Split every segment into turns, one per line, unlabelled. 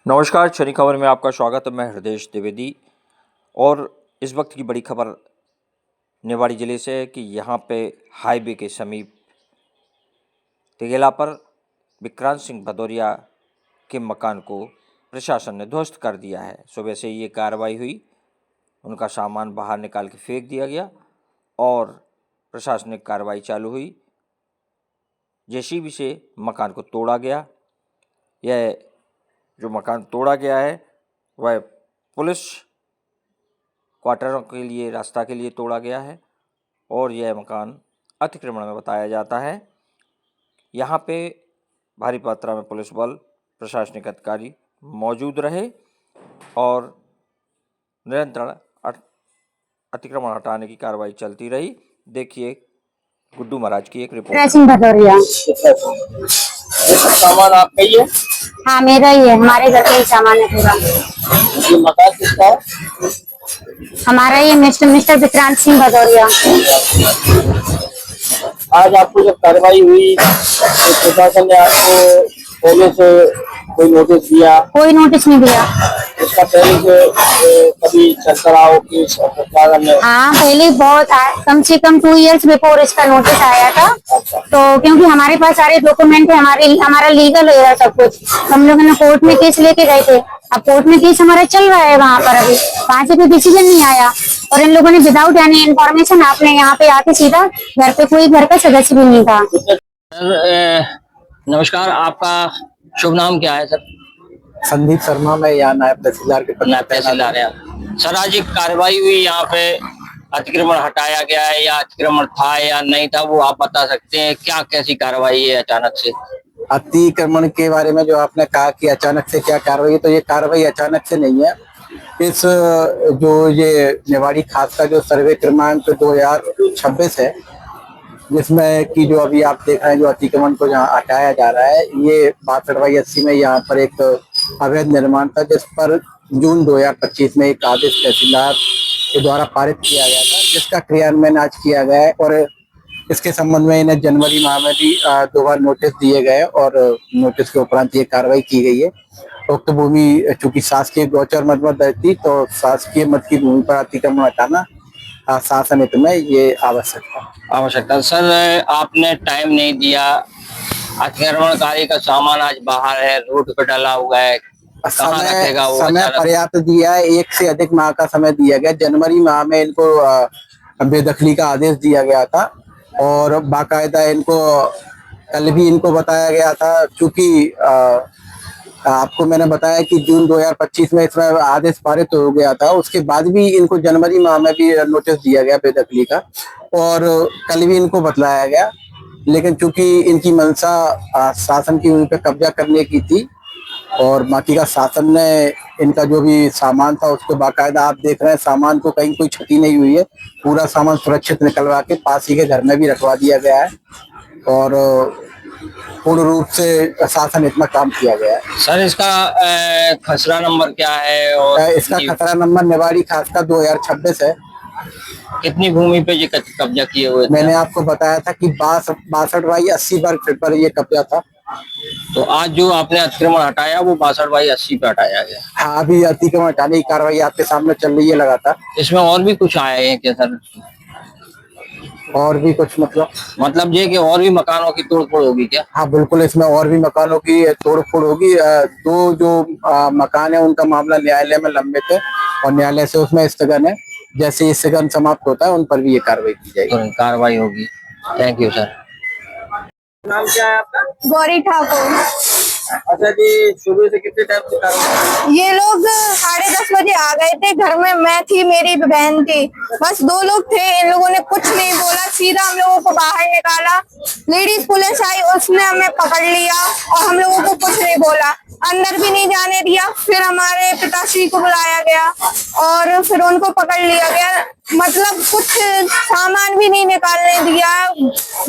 नमस्कार, शनि खबर में आपका स्वागत है। मैं हृदय द्विवेदी और इस वक्त की बड़ी खबर निवाड़ी जिले से है कि यहाँ पे हाईवे के समीप तिगेला पर विक्रांत सिंह भदौरिया के मकान को प्रशासन ने ध्वस्त कर दिया है। सुबह से ये कार्रवाई हुई, उनका सामान बाहर निकाल के फेंक दिया गया और प्रशासनिक कार्रवाई चालू हुई। जेसीबी से मकान को तोड़ा गया। यह जो मकान तोड़ा गया है वह पुलिस क्वार्टरों के लिए, रास्ता के लिए तोड़ा गया है और यह मकान अतिक्रमण में बताया जाता है। यहाँ पे भारी मात्रा में पुलिस बल, प्रशासनिक अधिकारी मौजूद रहे और निरंतर अतिक्रमण हटाने की कार्रवाई चलती रही। देखिए गुड्डू महाराज की एक रिपोर्ट।
सामान आपका ही है?
हाँ मेरा ही है, हमारे घर का ही सामान है पूरा।
ये मकान किसका है?
हमारा ये मिस्टर विक्रांत सिंह भदौरिया।
आज आपको जब कार्रवाई हुई तो प्रशासन ने आपको पहले से कोई नोटिस दिया?
कोई नोटिस नहीं दिया।
इसका पहले से कभी चलता रहा हो कि सरकार ने?
हाँ पहले बहुत कम से कम 2 इयर्स बिफोर इसका नोटिस आया था। तो क्योंकि हमारे पास सारे डॉक्यूमेंट है, हमारा लीगल है सब कुछ। हम लोगों ने कोर्ट में केस लेके गए थे। अब कोर्ट में केस हमारा चल रहा है वहाँ पर, अभी वहाँ से कोई डिसीजन नहीं आया और इन लोगों ने विदाउट एनी इन्फॉर्मेशन आपने यहाँ पे आके सीधा घर पे, कोई घर का सदस्य भी नहीं था।
सर नमस्कार, आपका शुभ नाम क्या है सर?
संदीप शर्मा, मैं यहाँ नायब तहसीलदार के पद
नायब तहसीलदार है। सर आज एक कार्रवाई हुई, यहाँ पे अतिक्रमण हटाया गया है या अतिक्रमण था या नहीं था, वो आप बता सकते हैं? क्या कैसी कार्रवाई है अचानक से?
अतिक्रमण के बारे में जो आपने कहा कि अचानक से क्या कार्रवाई है, तो ये कार्रवाई अचानक से नहीं है। इस जो ये निवाड़ी खास का जो सर्वे क्रमांक 2026 है, जिसमें कि जो अभी आप देख रहे हैं जो अतिक्रमण को जहाँ हटाया जा रहा है, ये 62/80 में यहाँ पर एक अवैध निर्माण था, जिस पर जून 2025 में एक आदेश तहसीलदार के द्वारा पारित किया गया था, जिसका क्रियान्वयन आज किया गया है। और इसके संबंध में इन्हें जनवरी माह में भी 2 बार नोटिस दिए गए और नोटिस के उपरांत ये कार्रवाई की गई है। उक्त भूमि चूंकि शासकीय गोचर मद में दर्ज थी, तो शासकीय मद की भूमि पर अतिक्रमण हटाना शासन हित में ये आवश्यकता।
सर आपने टाइम नहीं दिया, अतिक्रमणकारी का सामान आज बाहर है, रोड पे डाला हुआ है, कहाँ रखेगा वो?
समय पर्याप्त दिया है, 1 से अधिक माह का समय दिया गया। जनवरी माह में इनको बेदखली का आदेश दिया गया था और बाकायदा इनको कल भी इनको बताया गया था, क्योंकि आपको मैंने बताया कि जून 2025 में इसमें आदेश पारित हो गया था। उसके बाद भी इनको जनवरी माह में भी नोटिस दिया गया बेदखली का और कल भी इनको बतलाया गया, लेकिन चूंकि इनकी मंशा शासन की भूमि पे कब्जा करने की थी और बाकी का शासन ने इनका जो भी सामान था उसको बाकायदा, आप देख रहे हैं सामान को कहीं कोई क्षति नहीं हुई है, पूरा सामान सुरक्षित निकलवा के पास ही के घर में भी रखवा दिया गया है और पूर्ण रूप से शासन इतना काम किया गया है।
सर इसका खसरा नंबर क्या है? और
इसका खसरा नंबर निवाड़ी खास का 2026 है।
कितनी भूमि पे ये कब्जा किए हुए थे?
मैंने आपको बताया था कि 62/80 वर्ग फीट पर ये कब्जा था।
तो आज जो आपने अतिक्रमण हटाया वो 62/80 पे हटाया गया?
हाँ, अभी अतिक्रमण हटाने की कार्रवाई आपके सामने चल रही है लगातार।
इसमें और भी कुछ आए हैं क्या सर?
और भी कुछ
मतलब ये कि और भी मकानों की तोड़फोड़ होगी क्या?
हाँ बिल्कुल, इसमें और भी मकानों की तोड़फोड़ होगी। 2 जो मकान है उनका मामला न्यायालय में लंबित है और न्यायालय से उसमें स्थगन है। जैसे ही स्थगन समाप्त होता है उन पर भी ये कार्रवाई की जाएगी।
कार्रवाई होगी। Thank you sir. नाम क्या है आपका?
गौरी ठाकुर।
अच्छा जी, सुबह से कितने टाइम से कार्रवाई?
ये लोग 10:30 बजे आ गए थे। घर में मैं थी, मेरी बहन थी, बस 2 लोग थे। इन लोगों ने कुछ नहीं बोला, सीधा हम लोगों को बाहर निकाला। लेडीज पुलिस आई, उसने हमें पकड़ लिया और हम लोगों को कुछ नहीं बोला, अंदर भी नहीं जाने दिया। फिर हमारे पिताश्री को बुलाया गया और फिर उनको पकड़ लिया गया। मतलब कुछ सामान भी नहीं निकालने दिया,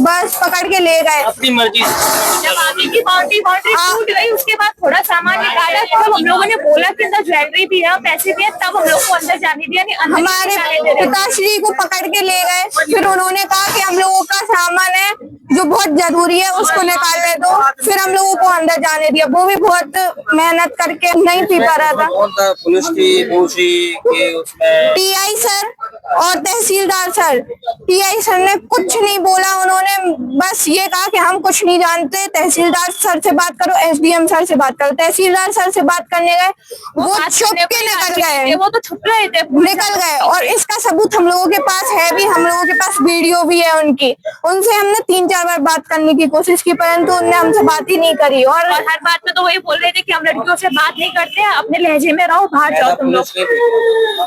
बस पकड़ के ले गए
अपनी मर्जी।
जब आगे की बाउंड्री टूट गई, उसके बाद थोड़ा सामान निकाला, तब हम लोगों ने बोला कि अंदर ज्वेलरी भी है, पैसे भी है, तब हम लोग को अंदर जाने दिया। नहीं,
हमारे पिताश्री को पकड़ के ले गए। फिर उन्होंने कहा कि हम लोगों का सामान है, जो बहुत जरूरी है उसको निकाल रहे, तो फिर हम लोगों को अंदर जाने दिया। वो भी बहुत मेहनत करके नहीं पी पा रहा था।
कौन था? पुलिस थी, दूसरी कि उसमें
टीआई सर और तहसीलदार सर। टीआई सर ने कुछ नहीं बोला, उन्होंने बस ये कहा कि हम कुछ नहीं जानते, तहसीलदार सर से बात करो, एसडीएम सर से बात करो। तहसीलदार सर से बात करने गए, वो छुप के निकल गए,
वो तो छुप रहे थे,
निकल गए। और इसका सबूत हम लोगों के पास है भी, हम लोगों के पास वीडियो भी है उनकी। उनसे हमने 3-4 बार बात करने की कोशिश की, परंतु उनने हमसे बात ही नहीं करी। और
हर बात में तो वही बोल रहे थे कि हम लड़कियों से बात नहीं करते हैं, अपने लहजे में रहो, बाहर जाओ तुम लोग।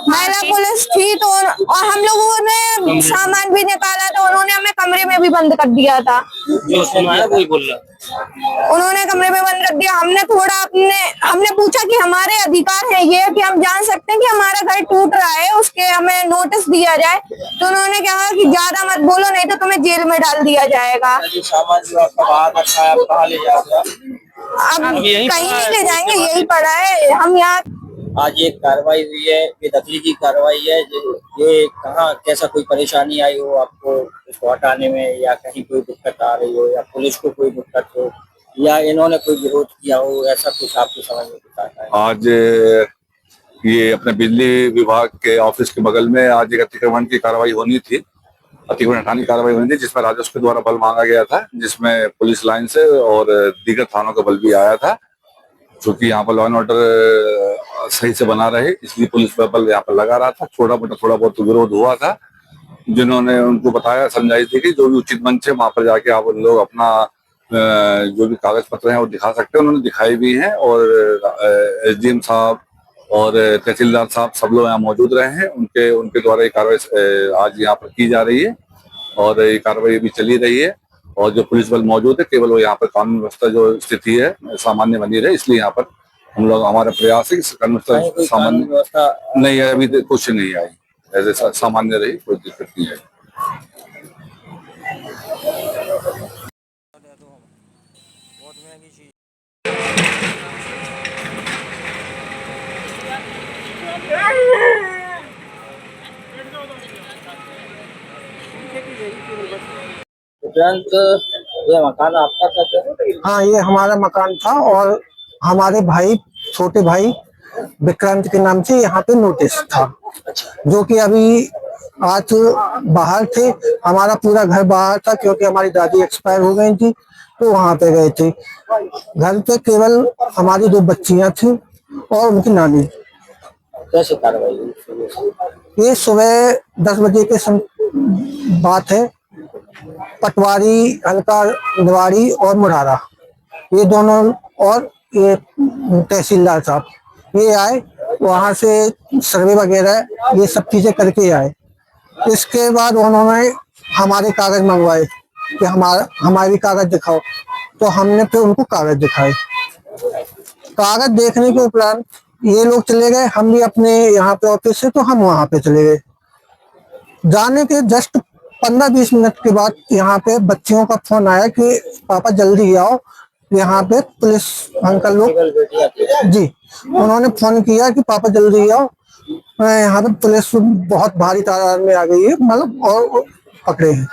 महिला पुलिस थी तो, और हम लोगों ने सामान भी निकाला तो उन्होंने हमें कमरे में भी बंद कर दिया था।
जो सुना है वही बोल रहा।
उन्होंने कमरे में बंद कर दिया। हमने पूछा कि हमारे अधिकार है ये कि हम जान सकते हैं कि हमारा घर टूट रहा है, उसके हमें नोटिस दिया जाए। तो उन्होंने कहा कि ज्यादा मत बोलो, नहीं तो तुम्हें जेल में डाल दिया जाएगा।
सामान जो आपका बाहर रखा है, आप कहाँ ले जाओगे?
अब कहीं नहीं ले जाएंगे, यही पड़ा है। हम यहाँ
आज एक कार्रवाई हुई है, बेदखली की कार्रवाई है। ये कहाँ कैसा कोई परेशानी आई हो आपको इसको हटाने में, या कहीं कोई दिक्कत आ रही हो, या पुलिस को कोई दिक्कत हो, या इन्होंने कोई विरोध किया हो, ऐसा कुछ आपको समझ में आता है?
आज ये अपने बिजली विभाग के ऑफिस के बगल में आज एक अतिक्रमण की कार्रवाई होनी थी, अतिक्रमण हटाने की कार्रवाई होनी थी, जिसमें राजस्व के द्वारा बल मांगा गया था, जिसमें पुलिस लाइन से और दीगर थानों का बल भी आया था। क्योंकि यहाँ पर लॉ एंड ऑर्डर सही से बना रहे, इसलिए पुलिस का बल यहाँ पर लगा रहा था। थोड़ा बहुत विरोध हुआ था, जिन्होंने उनको बताया, समझाई थी कि जो भी उचित मंच है वहां पर जाके आप लोग अपना जो भी कागज पत्र हैं वो दिखा सकते हैं। उन्होंने दिखाई भी हैं, और एसडीएम साहब और तहसीलदार साहब सब लोग यहाँ मौजूद रहे हैं। उनके द्वारा ये कार्रवाई आज यहाँ पर की जा रही है, और ये कार्रवाई भी चली रही है। और जो पुलिस बल मौजूद है, केवल वो यहाँ पर कानून व्यवस्था जो स्थिति है सामान्य बनी रहे, इसलिए यहाँ पर हम लोग, हमारा प्रयास है कि कानून व्यवस्था सामान्य
व्यवस्था
नहीं है, अभी कुछ नहीं आई, ऐसे सामान्य रही, कोई दिक्कत नहीं आई।
तुरंत ये मकान आपका था?
हाँ, ये हमारा मकान था, और हमारे भाई, छोटे भाई विक्रांत के नाम से यहाँ पे नोटिस था, जो कि अभी आज बाहर थे। हमारा पूरा घर बाहर था, क्योंकि हमारी दादी एक्सपायर हो गई थी, तो वहां पे गए थे। घर पे केवल हमारी 2 बच्चियां थी और उनकी नानी।
कैसे कार्रवाई हुई?
ये सुबह 10 बजे के बात है। पटवारी, हल्का निवाड़ी और मुरारा, ये दोनों, और ये तहसीलदार साहब, ये आए वहां से सर्वे वगैरह ये सब चीजें करके आए। इसके बाद उन्होंने हमारे कागज मंगवाए कि हमारी कागज दिखाओ, तो हमने फिर उनको कागज दिखाए। कागज देखने के उपरांत ये लोग चले गए, हम भी अपने यहाँ पे ऑफिस से, तो हम वहां पे चले गए। जाने के जस्ट 15-20 मिनट के बाद यहाँ पे बच्चियों का फोन आया कि पापा जल्दी आओ, यहाँ पे पुलिस अंकल लोग जी, उन्होंने फोन किया कि पापा जल्दी आओ, यहाँ पे पुलिस बहुत भारी तादाद में आ गई है, मतलब और पकड़े हैं।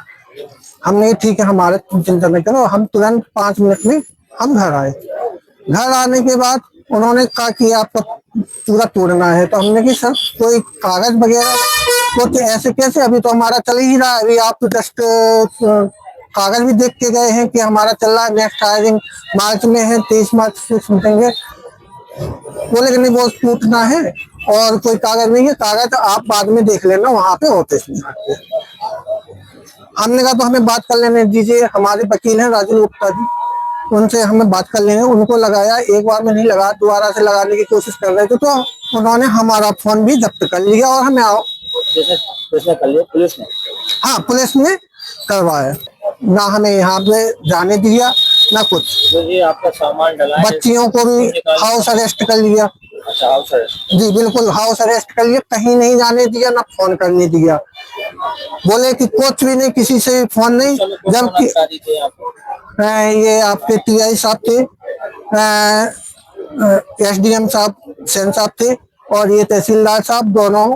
हमने ठीक है, हमारे चिंता नहीं करो। हम तुरंत 5 मिनट में हम घर आए। घर आने के बाद उन्होंने कहा कि आपको पूरा तोड़ना है, तो हमने कि सर कोई कागज वगैरह, तो ऐसे कैसे, अभी तो हमारा चल ही रहा है, अभी आप तो जस्ट कागज भी देख के गए हैं कि हमारा चल रहा है, नेक्स्ट हायरिंग मार्च में है, 23 मार्च से समझेंगे। बोले कि नहीं, वो टूटना है और कोई कागज नहीं है, कागज आप बाद में देख लेना वहां पे ऑफिस में। हमने कहा तो हमें बात कर लेने दीजिए, हमारे वकील हैं राजू गुप्ता जी, उनसे हमें बात कर लेंगे। उनको लगाया, एक बार में नहीं लगा, दोबारा से लगाने की कोशिश कर रहे थे, तो उन्होंने हमारा फोन भी जब्त कर लिया और हमें
पुलिस ने?
हाँ, पुलिस ने करवाया, ना हमें यहाँ पे जाने दिया ना कुछ।
जी, आपका सामान डला है,
बच्चियों को भी हाउस अरेस्ट कर लिया।
अच्छा, हाउस अरेस्ट?
जी बिल्कुल, हाउस अरेस्ट कर लिया, कहीं नहीं जाने दिया, ना फोन करने दिया। बोले कि कुछ भी नहीं, किसी से भी फोन नहीं। जबकि ये आपके टीआई साहब थे, एसडीएम साहब, सेन साहब थे, और ये तहसीलदार साहब, दोनों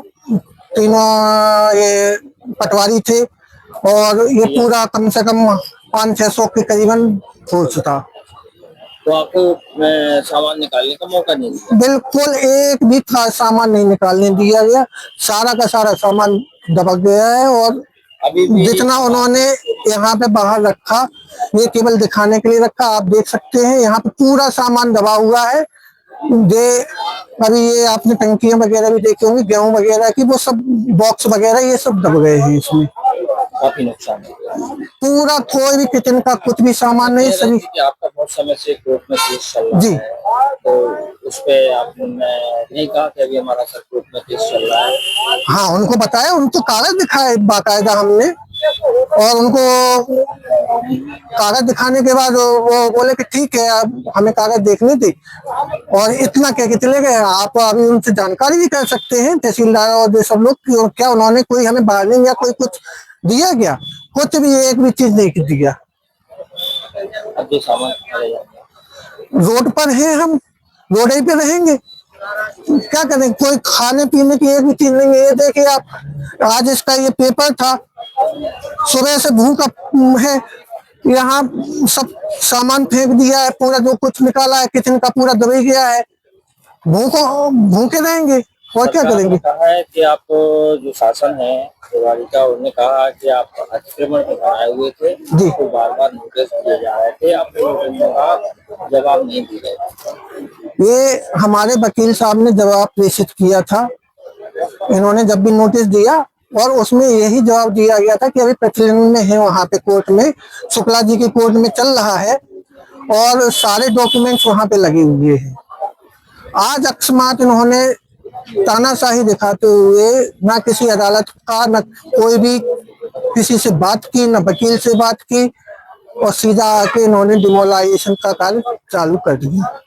तीनों ये पटवारी थे। और ये पूरा कम से कम 500-600 के करीबन फोर्स था।
तो आपको सामान निकालने का मौका नहीं दिया?
बिल्कुल एक भी सामान नहीं निकालने दिया गया, सारा का सारा सामान दबक गया है। और
अभी भी
जितना उन्होंने यहाँ पे बाहर रखा, ये केवल दिखाने के लिए रखा। आप देख सकते हैं यहाँ पे पूरा सामान दबा हुआ है। अभी ये आपने टंकियां वगैरह भी देखी होंगी गेहूं वगैरह की, वो सब बॉक्स वगैरह ये सब दब गए हैं इसमें।
काफी नुकसान हो गया।
पूरा कोई भी किचन का कुछ भी सामान नहीं, सभी।
कि आपका बहुत समय से कोर्ट में केस चल रहा
जी।
है, तो उस पे आपने नहीं कहा कि अभी हमारा सर कोर्ट में केस चल रहा है?
हाँ, उनको बताया, उनको कागज दिखाए बाकायदा हमने, और उनको कागज दिखाने के बाद वो बोले कि ठीक है, अब हमें कागज देखने थे, और इतना कह के चले गए। आप अभी उनसे जानकारी भी कर सकते हैं, तहसीलदार और ये सब लोग, कि क्या उन्होंने कोई हमें वार्निंग या कोई कुछ दिया क्या? कुछ भी एक भी चीज नहीं दिया।
अब जो सामान
रोड पर हैं हम, रोड ही पे रहेंगे, क्या करें? कोई खाने पीने की एक भी चीज नहीं है। ये देखिए आप, आज इसका ये पेपर था, सुबह से भूखा है, यहाँ सब सामान फेंक दिया है, पूरा जो कुछ निकाला है किचन का पूरा दबी गया है। भूखे रहेंगे और क्या करेंगे?
कहा है कि आप जो शासन है तिवारी का, उन्होंने कहा कि आप अतिक्रमण बनाए हुए थे,
जी।
तो बार-बार नोटिस दिए जा रहे थे, आपको नोटिस का जवाब नहीं दिया।
ये हमारे वकील साहब ने जवाब प्रेषित किया था, इन्होंने जब भी नोटिस दिया, और उसमें यही जवाब दिया गया था कि अभी प्रचलन में है, वहाँ पे कोर्ट में, शुक्ला जी की कोर्ट में चल रहा है, और सारे डॉक्यूमेंट्स वहाँ पे लगे हुए हैं। आज अकस्मात इन्होंने तानाशाही दिखाते हुए ना किसी अदालत का, न कोई भी किसी से बात की, न वकील से बात की, और सीधा आके इन्होंने डिमोलाइजेशन का कार्य चालू कर दिया।